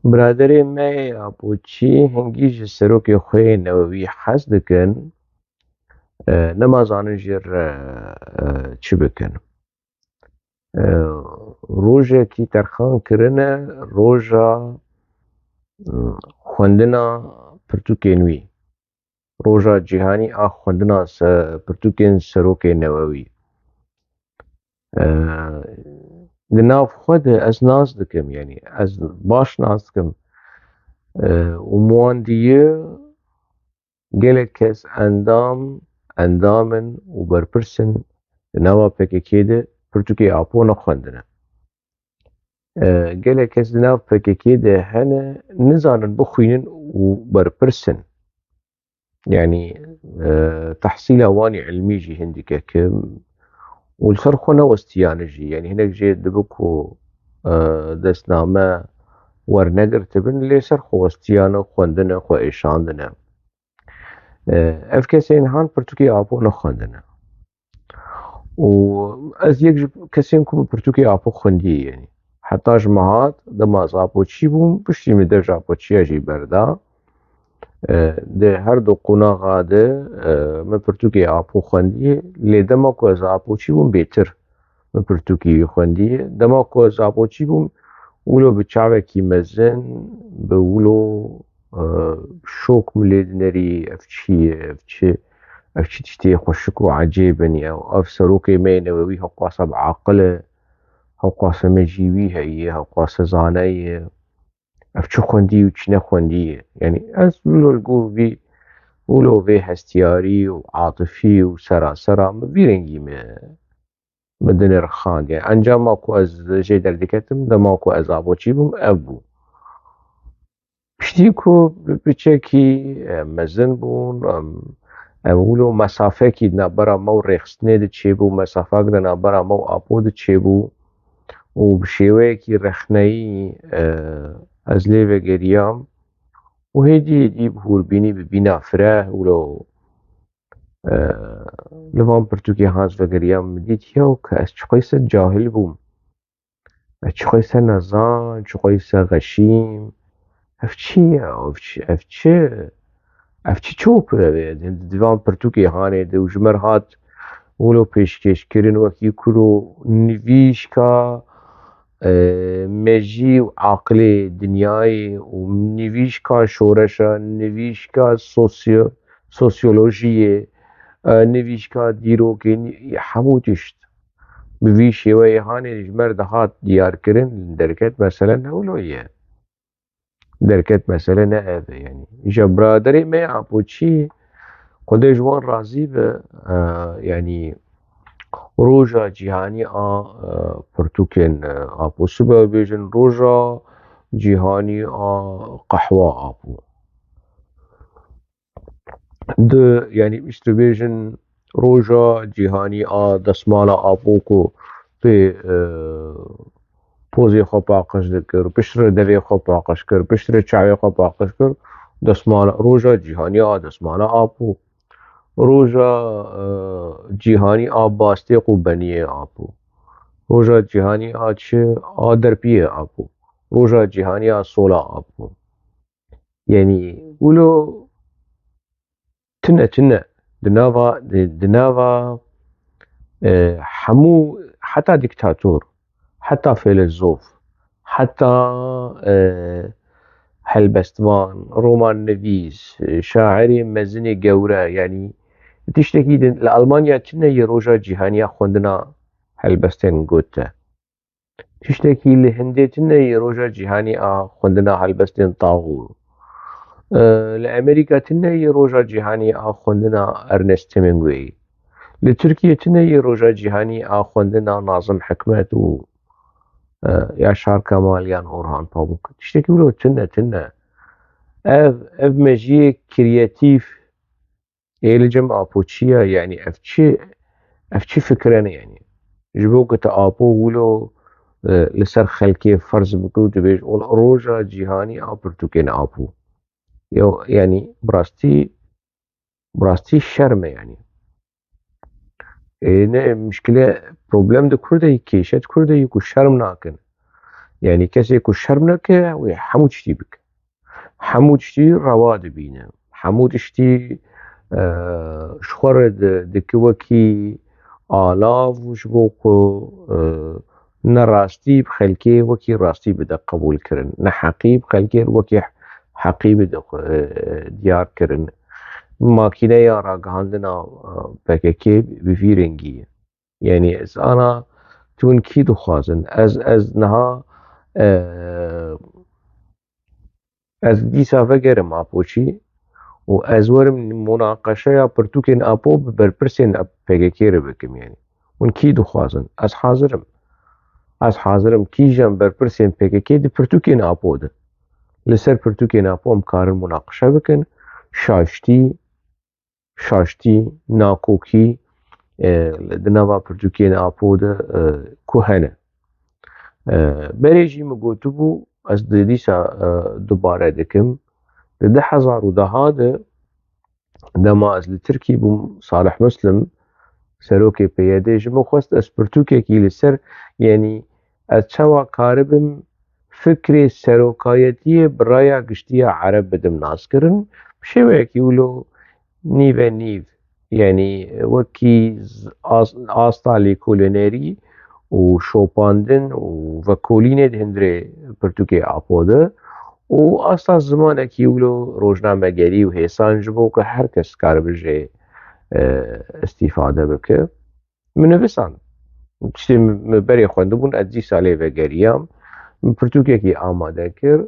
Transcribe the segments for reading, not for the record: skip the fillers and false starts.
برادرê me yê Apoçî hingî ji serokê xwe yê newewî hez dikin, nemazanin jî re çi bikin. Rojekî terxan kirine roja xwendina pirtûkên wî. Roja cîhanî a xwendina pirtûkên serokê newewî. Di nav xwe de ez nas dikim, yanî ez baş nas dikim û min wan dîye gelek kes endamin û berpirsên di nava PKK de pirtûkê Apo nexwendine. Gelek kes di nav PKK de hene nizanin bixwînin û berpirsin. Yani tehsîla wanê ilmî jî hin dikeke û li ser xwe newestiyane jî. Yani hinek jê dibe ku destname wernegirtibin lê ser xwe westiyane, xwendine, xwe êşandine. Ev kesên han pirtûkê Apo nexwendine. û ez yek ji kesên ku bi pirtûkê Apo xwendiye yanî. Heta ji mehat dema ez Apoçî bûm, piştî min dev ji Apoçiya jî berda. Di her du qonaxa de min pirtûkê Apo xwendiye lê dema ku ez Apoçî bûm bêtir min pirtûkê wî xwendiye. Dema ku ez Apoçî bûm wilo bi çavekî mezin, bi wilo şok min lê dinerî ev çi ye, ev çi tiştê xweşik û ecêb in ya ev serokê me yê newewî hewqasa biaqil e, hewqasa mecîwî heye, hewqasa zana ye, ev çi xwendî û çi nexwendî. Yani ez wilo vê hestiyarî û atifî û serasera min vî rengî min dinirxand. Yani encama ku ez jê derdiketim dema ku ez Apoçî bûm ev bû. Piştî ku biçekî mezin bûn, ev wilo mesafekî di navbera me û rêxistinê de çêbû, mesafek di navbera me û Apo de çêbû û bi şêweyekî rexneyî ez lê vegeriyam û hêdî bi hûrbînî bi bîna fireh wilo li van pirtûkê han ez vegeriyam min dît yew ke ez çixweysê cahil bûm, ez çixweysê nezan, çixweysê xeşîm, ev çi ye, ev çi çop e di van pirtûkê hanê de û ji me re hat wilo pêşkêşkirin wekî ku nivîşka mejî û aqilê dinyayê û nivîşka şoreşa, nivîşka sosyolojiyê, nivîşka dîrokê, hemû tişt bi vî şêweyê hanê ji me re dihat diyarkirin derket mesele ne wilo ye. Derket mesele ne ev e yanî. Îja biraderê me yê Apoçî Xwedê ji wan razî be, yanî roja cîhanî a pirtûkên Apo sibe bêjin roja cîhanî a qehwa Apo. Yani pişt dibêjin roja cîhanî a destmala Apo ku pê pozê xwe paqij dikir, piştre devê xwe paqij kir, piştre çavê xwe paqij kir, destmala roja cîhanî a destmala Apo. Roja cîhanî a bastêq û beniyê Apo. Roja cîhanî a çi a derpiyê Apo. Roja cîhanî a sola Apo. Yanî wilo tune di nava hemû heta dîktator, heta fîlozof, heta helbestvan, romannivîs, şairê mezinê gewre yanî tiştekî li Almanya tune yê roja cîhanî ya xwendina helbestên got e. Tiştekî li Hindê tune yê roja cîhanî a xwendina helbestên taxûr. Li Amerîka tune yê roja cîhanî a xwendina Ernest Hemingway. Li Tirkiyê tune yê roja cîhanî a xwendina Nazım Hikmet û Yaşar Kemal yan Orhan Pamuk. Tiştekî wilo tune. Ev mejiyê kreatîv ê li cem Apoçiya yanî ev çi fikirene yanî. Ji bo ku te Apo wilo li ser xelkê ferz bike û dibêj roja cîhanî a pirtûkên Apo. Yani bi rastî şerm e yanî. Ne mişkile problem di Kurdeyî kêşet Kurdeyî ku şerm nakin. يعني كسي كو شرمنك وحمو تشتي بك حمو تشتي رواد بينا حمو تشتي شخور دكوكي آلاف وشبوكو نراستي بخلكي وكي راستي بدا قبول كرن نحقي بخلكي وكي حقي بدا ديار كرن ماكينة يارا قاندنا بككي بفيرنجي يعني انا تون كي دخوازن از نها از دیسا وگرم آپوچی و از ورم مناقشه یا پرتوکین آپو برپرسین پیگکی رو بکم يعني ون کی دخوازن از حاضرم کی جم برپرسین پیگکی دی پرتوکین آپو ده لسر پرتوکین آپو ام کارن مناقشه بکن شاشتی ناکوکی دنوا پرتوکین آپو ده کوهنه بریجی مگوتو بو از دیسا دوباره دکم ده 1010 دما از لتركي بوم صالح مسلم سروكي بيادي جمو خواست از پرتوكي لسر يعني از چوا كاربم فكري سروكايتي برايا قشتيا عرب بدم ناس كرن بشويك يولو نيفا نيف يعني وكي آستالي كولينيري و شوباندن و وكوليني هندري پرتوكي آپوده و ئاستا زمانێکی ولۆ ڕۆژنامەگەری و هێسان ji بۆ کە هەر کەس کار بژێ ئەستیفادە بکە منڤسان شتێ بەرێ خوێندبوون ئەجی سالێ vegeriam pirtûkekî amade kir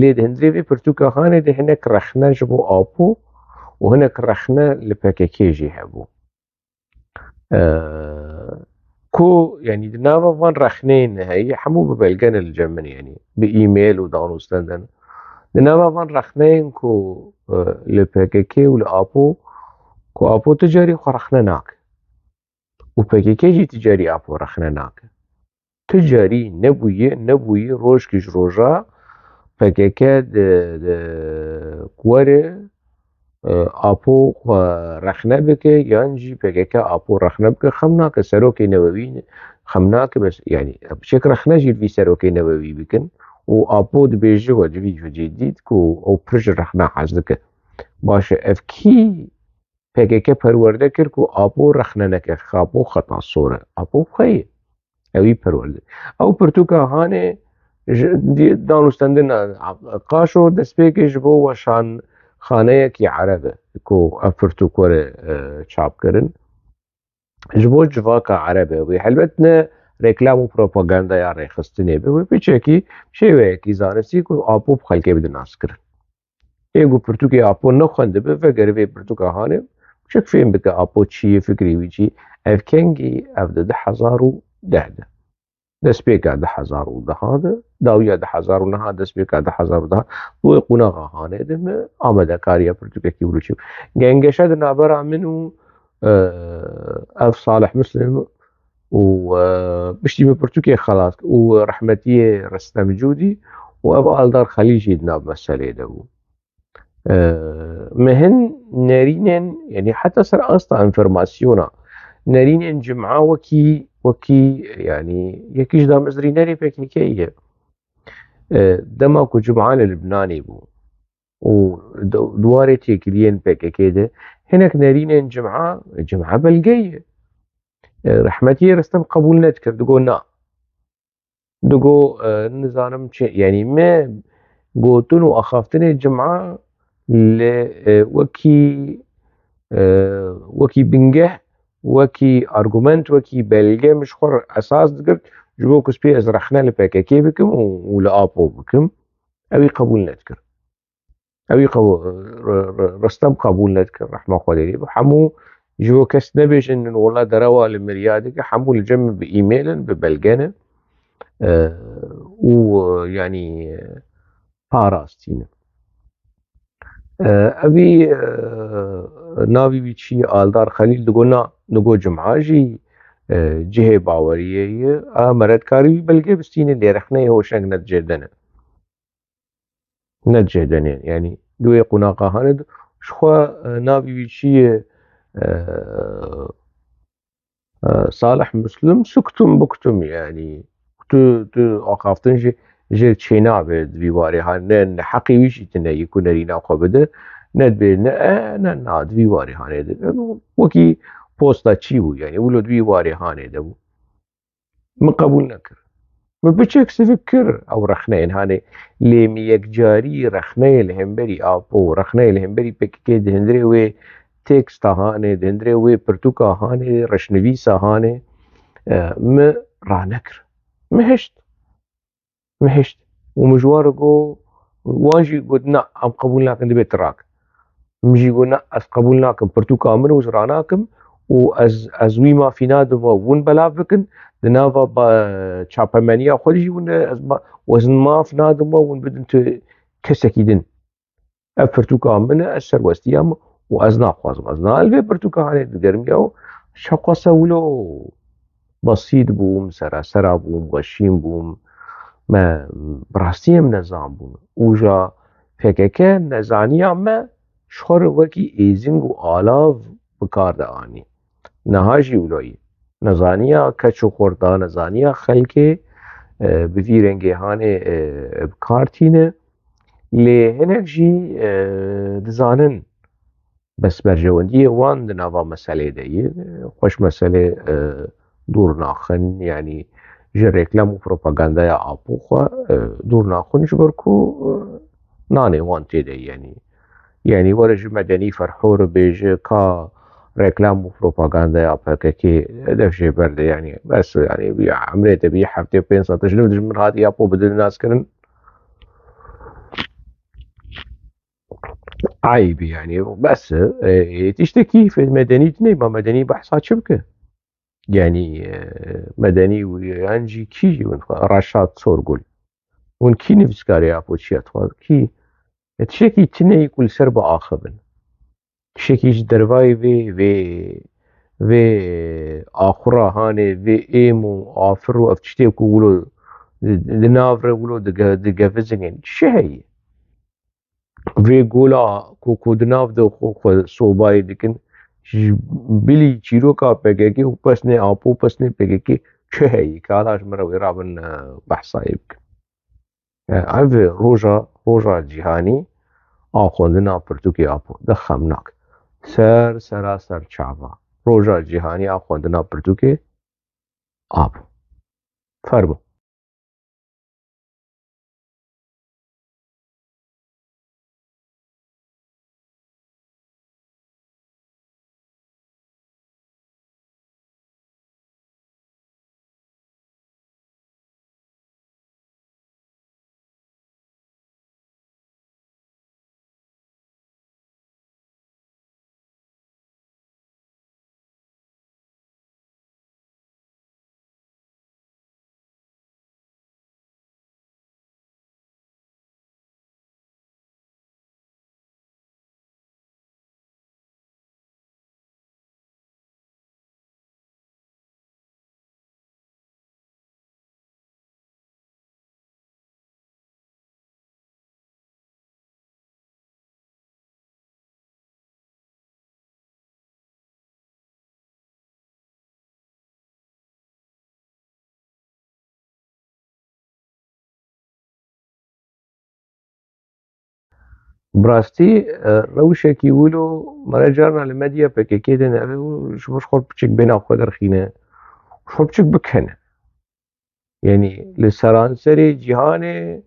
lê hindrê vê pirtûkexanê de hinek rexne ji bo apû û hinek rexne li PKK jî hebû ku yani di nava van rexneyên heyî hemû bi belgenin li cem min yani bi îmail û danûstandin di nava van rexneyên ku li PKK û li apû ku apû ti carî xwe rexne nake û PKK jî ti carî apû rexne nake ti carî nebûyî rojekî ji roja PKK di were apû xwe rexne bike yan jî PKK apû rexne bike xem nake serokê newewî xem nake bes yani çêk rexne jî vî serokê newewî bikin û apû dibêje we civî cê dît ku ew pir ji rexne hez dike baş e ev kî PKK perwerde kir ku apû rexne neke apû xeta sor e apû xwe ye ew î perwerde ew pirtûka hanê danûstandina qaşo destpêkê ji bo weşan xaneyekî ereb e ku ev pirtûk were çapkirin ji bo civaka ereb e wê helbet ne reklam û propagandaya rêxistinê be wê piçekî şêweyekî zanistî ku apû bi xelkê bide naskirin êgo pirtûkê apû nexwendibe vegerî vê pirtûka hanê çik fêm bike apû çi ye fikrê wî çi ev kengî ev di 2010 de destpêka 2010 de dawiya 2009 destpêka 2010 wê qunaxa hanê de me amedekariya pirtûkekî wilo çi gengeşe di navbera min û ev Salih Muslim û piştî min pirtûkê xelas û rehmetiyê Restem Cûdî û ev Aldar Xelîl jî di nav meselê de bû min hin nerînên yani heta ser asta enformasyona nerînên cim'a wekî yani yekî ji damezrînerê PKK ye dema ku cim'a li Libnanê bû û dwarê têkiliyên PKK de hinek nerînên cim'a belge ye rehmetiyê Restem qebûl nedikir digot na digot nizanim çi yani me gotin û axaftinê cim'a li wekî bingeh wekî argument wekî belge min ji xwe esas digirt ji bo ku spî ez rexne li PKK bikim û li apû bikim ew ê qebûl nedikir ew ê Restem qebûl nedikir rehma xwe lê be hemû ji bo kes nebêjin wela derewa li mirya dike hemû li cem min bi îmailin bi belgenin û yani parastînin evî navî wî çi ye Aldar Xelîl digot na digot cim'a jî cihê baweriyê ye a meretkarî wî belge bistîne lê rexneyê hoşeng nedicêdenê yani di wê qunaxa hanê de ji xwe navî wî çi ye Salih Muslim suktum buktum yani تو آخافتن جه چینا به دویواری ها نه حقی ویشی تنه یکو نرینا خو بده ند به نه دویواری ها نه ده وکی پوستا چی بو يعني ولو دویواری ها نه ده بو من قبول نکر ما بچكس فكر او رخنين هاني ليم يكجاري رخني الهمبري ابو رخني الهمبري بككي دهندري وي تكست هاني دهندري وي برتوكا هاني رشنويسا هاني م رانكر مهشت مهشت ومجوارقو واجي قلنا ام قبول ناكن دبي تراك مجي قلنا از قبول ناكن برتوكا من وزراناكم واز ويما في نادم ون بلافكن دنافا با تشابمانيا خلجي ون از وزن ما في نادم ون بدن كسكيدن برتوكا من السر وستيام وازنا خوازم ازنا الفي برتوكا هاني دقرمياو شاقا سولو بسيط بوم سرا بوم غشيم بوم ما براستيم نظام بوم اوجا فككه نزانيا ما شخور وكي ايزنگ و آلاف بكار داني نهاجي ولوي نزانيا كچو خوردا نزانيا خلقه بفيرنگه هاني بكارتينه لي هنك جي دزانن بس برجوندي وان دنافا مسألة دي خوش مسألة دور ناخن يعني جي ريكلام و بروباغندا ابو خو دور ناخن جبركو ناني وان تيدي يعني ورج مدني فرحور بيج كا ريكلام و بروباغندا بككي دفشي برد يعني بس يعني عملية تبي حفتي بين سطش نمدج من هذه ابو بدل الناس كرن عيب يعني بس تشتكي في مدني ما مدني بحثات شبكه يعني مدني ويانجي كي رشاد صورقول ون كي نفس كاري ابو تشيات كي تشكي تني كل سرب آخبن تشكي درواي في آخرا هاني في ايمو آفرو افتشتي كولو دنافر ولو دقفزن شهي في قولا كوكو دناف دو خو صوباي دكن بلی چیروکا پگکی و پسنه آپو پسنه پگکی چه هی که حالاش مرا ویرابن بحثایی بکن او روژا جیهانی آخوندنا پرتوکی آپو دخمناک سر چابا روژا جیهانی آخوندنا پرتوکی آپو فرمو براستی روشکی ولو مرا جارنا لمديا بككي دنا شو مش خور بتشك بينا خدر خينه شو بتشك بكنه يعني لسرانسري جهان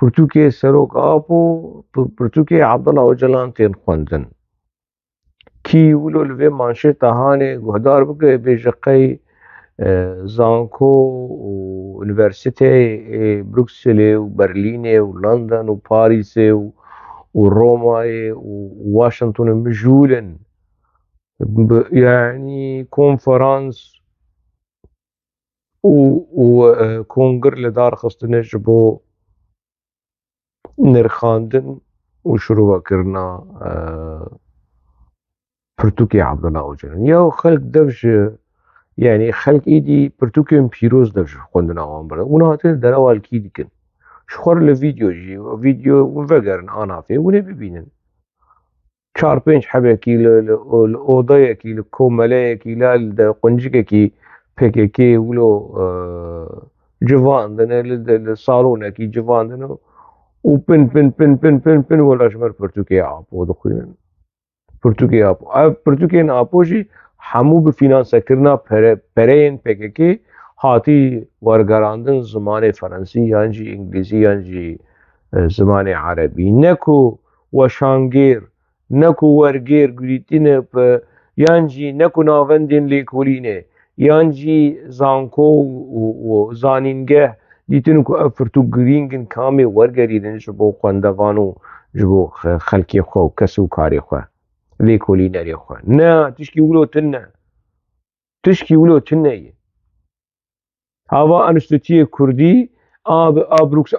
پرتوکê Serok Apo pirtûkê Abdullah Öcalan tên xwendin kî wilo li vê manşêta Hanê guhdar bike bêje qey zanko û universîteyê Brukselê û Berlînê û London û Parîsê û Romayê û Washingtonê mijûlin yani konferans û kongir li dar xistine ji bo نرخاندن و شروعکردنا پرتوکی عبدالله Öcalan یا خلق دفش يعني خلق ایدی پرتوکیم پیروز دفش خوندن آوان برد اونا هاتن در اول کی دیکن شخور لفيديو جي فيديو وفقرن آنافه ونه ببینن 4-5 حبكي الأوضيكي الكومليكي لا قنجكي PKK ولو civandını salona ki civandını و پن پن پن پن پن پن ولا شمر پرتوکي عاپو دخوين پرتوکي عاپو اف پرتوکي عاپو جي همو به فینانس کرنا پرين PKK هاتي ورگراندن زمان فرنسي یان جي انگلیسي یان جي زمان عربي نكو وشانگير نكو ورگير گريتين یان جي نكو ناوندين ليكولينه یان جي زانكو و زانينگه دیتن کو افرتو گرینگن کامی ورگریدن جبو خواندوانو جبو خلکی خو کسو کاری خو لیکولی نری خو نه تشکی ولو تنه تشکی ولو تنه هوا انستوتیه کردی آبروکس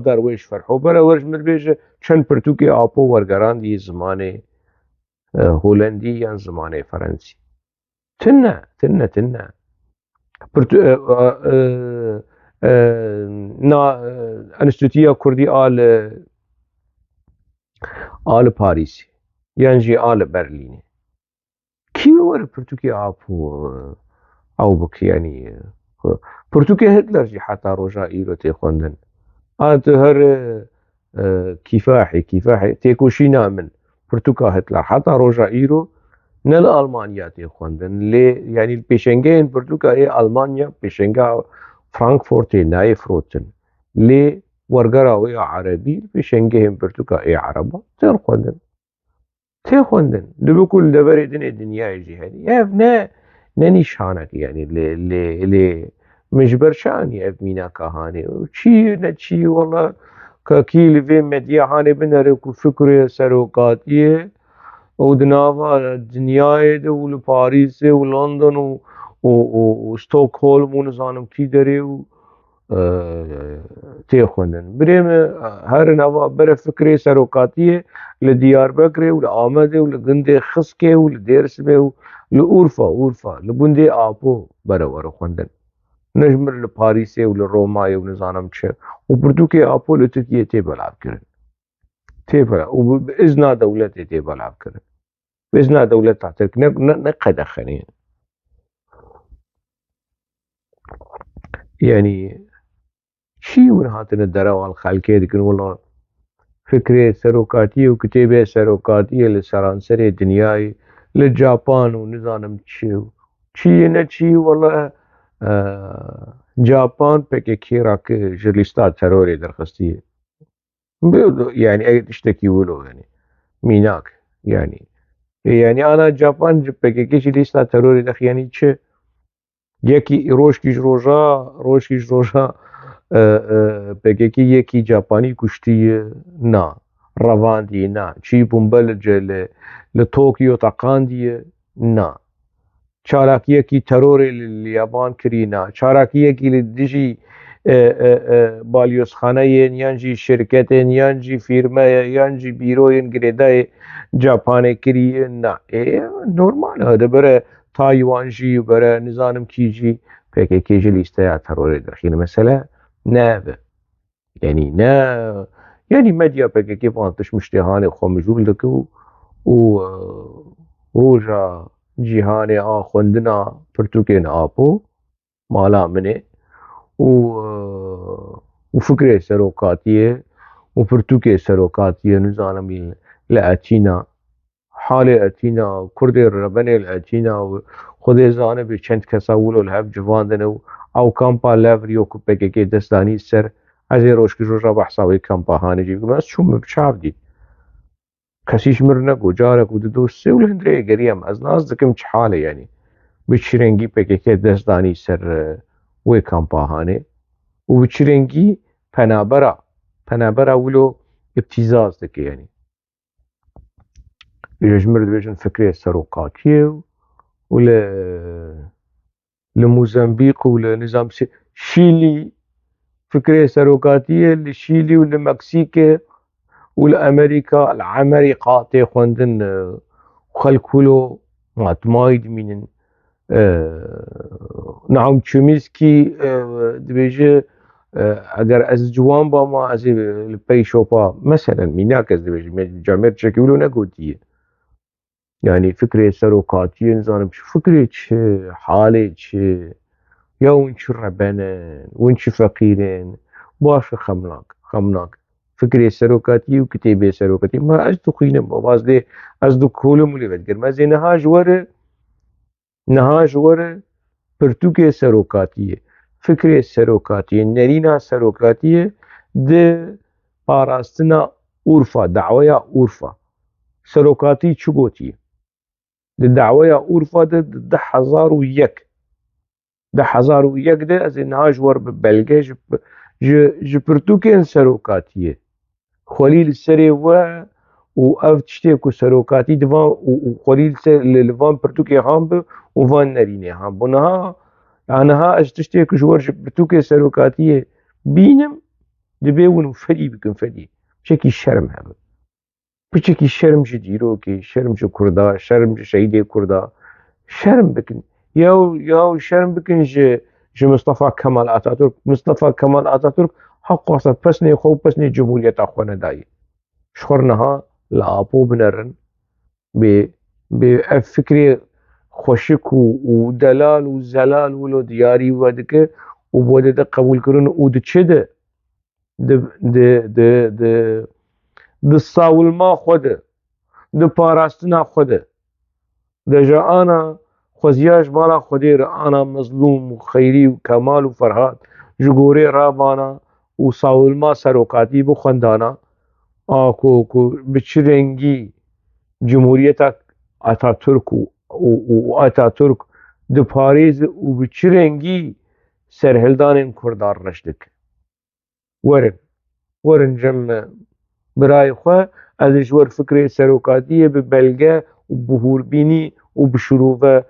درویش فرحو برا ورش مربیج چند پرتوکی آپو ورگران دی زمان هولندی یا زمان فرنسی تنه تنه تنه انستوتيا كردي آل باريس ينجي آل برلين كي ور برتوكي او بك يعني برتوكي هتلر جي حتى روجا ايرو تيخوندن هر كفاحي تيكوشينا من برتوكا هتلر حتى روجا ايرو نل ألمانيا تيخوندن لي يعني البيشنجين برتوكا اي ألمانيا بيشنجا فرانكفورت ناي فروتن لي ورقراوي عربي بيشنجهم برتوكا اي عربا تيخوندن لبكل دبردن الدنيا جهادي يافنا ناني شانك يعني لي مجبر شاني افمينا كهاني وشي نتشي والله كاكيل في مديا هاني بنركو فكري سروقاتيه ودنافا الدنيا دو باريس ولندن وستوكهولم ونزانم كي دري تيخوندن بريم هر نوا بره فكري سروقاتيه لديار بكري ولآمده ولغندي خسكي ولديرسمه لأورفا لبندي آبو بره ورخوندن نجمر لباريس ولروما ونزانم چه وبردوكي آبو لتركيا تيبلعب كرن تيبلعب وبإذنا دولتي تيبلعب كرن بإذنا دولة تعترك نقد خنين يعني شي ونهاتنا الدراوة الخالكية ديكن والله فكرة سروقاتية وكتابة سروقاتية لسرانسري دنياي للجابان ونظام تشي نتشي والله جابان PKK راك جرليستا تروري درخستية يعني اي تشتكي ولو يعني ميناك يعني انا جابان PKK جرليستا تروري دخ يعني چه یکی روشکیش روژا PKK یکی جاپانی کشتی نا رواندی نا چی بومبلج لطوكيو تقاندی نا چاراکی یکی ترور اليابان کری نا چاراکی یکی لدجی بالیوس خانه یانجی شرکت یانجی فیرمه یانجی بیروین گریده جاپانی کری نا نورمال هذا بره تايوان جي وبرا نظام كيجي PKK جي ليستا تروري درخين مثلا ناب يعني يعني مديا PKK فانتش مشتهاني خمجول دكو وروجا جيهاني خوندنا برتوكين آبو مالا مني وفكرة سروقاتية وبرتوكي سروقاتية نظام لأتينا حالي اتينا كردي ربني الاتينا خذي زانه بچند کسا ولو الهف جواندن او کامپا لافریو کو PKK دستانی سر از روشکی جوجا بحثاوی کامپا هاني جيب بس شو مبشاف دي كسيش مرنك وجارك ودوسي والهندري قريم از ناس دكم حاله يعني بتشرنجي PKK دستانی سر وي کامپا هاني وبتشرنجي پنابرا ولو ابتزاز دكي يعني يجمر دبيجن فكرة سروقاتية لموزمبيق ولنظام شيلي فكرة سروقاتية لشيلي ولمكسيك ولأمريكا العمريقات خوندن خلكولو ماتمايد من نعم تشوميسكي دبيجه اگر از جوان با ما از البيشوبا مثلا ميناك از دبيجه جامعة تشكيولو نقوديه يعني فكرة سروقاتية نظام فكرة حالة یا ونچ ربنن ونچ فقیرن باش خمناک فکری سروکاتی و کتیبی سروکاتی ما از تو خوینم بازده از دو کولم ولی بدگر ما زی نها جوره پرتوک سروکاتیه فکری سروکاتیه نرینا سروکاتیه ده پاراستنا عرفا دعویا عرفا سروکاتی چگوتیه ده دعویا عرفا ده 1001 ده از اینها جوار ببلگه جپرتوکین سروکاتیه خلیل سری و اف تشتی کو سروکاتی دوان و خلیل سر لوان پرتوکی هم به و وان نرینه هم بنها عنها از تشتی کو جوار پرتوکی سروکاتیه بینم دبیون فدی بکن فدی چکی شرم هم بچکی شرم جدیرو که شرم جو کردا شرم جو شهید کردا شرم بکن یا شرم بکن ج مصطفى كمال اتاتورك حق واسه پسنی خوب پسنی جمهوریت اخوانه دایی شخورنها لآپو بنرن بفكري خوشك ودلال وزلال ولو دياري ودك وبوده قبول كرن ودچده د ساول ما خوده د پاراستنا خوده د جانا خوزیاش مالا خودیر انا مظلوم و خیری و کمال و فرهاد جگوری رابانا و ساول ما سروکاتی بخوندانا کو بچرنگی جمهوریت اتاتورک و اتاتورک د پاریز و بچرنگی سرهلدان کردار رشدک ورن جم برای خو از جور فکر سروکاتی به بلگه و بهوربینی و بشروع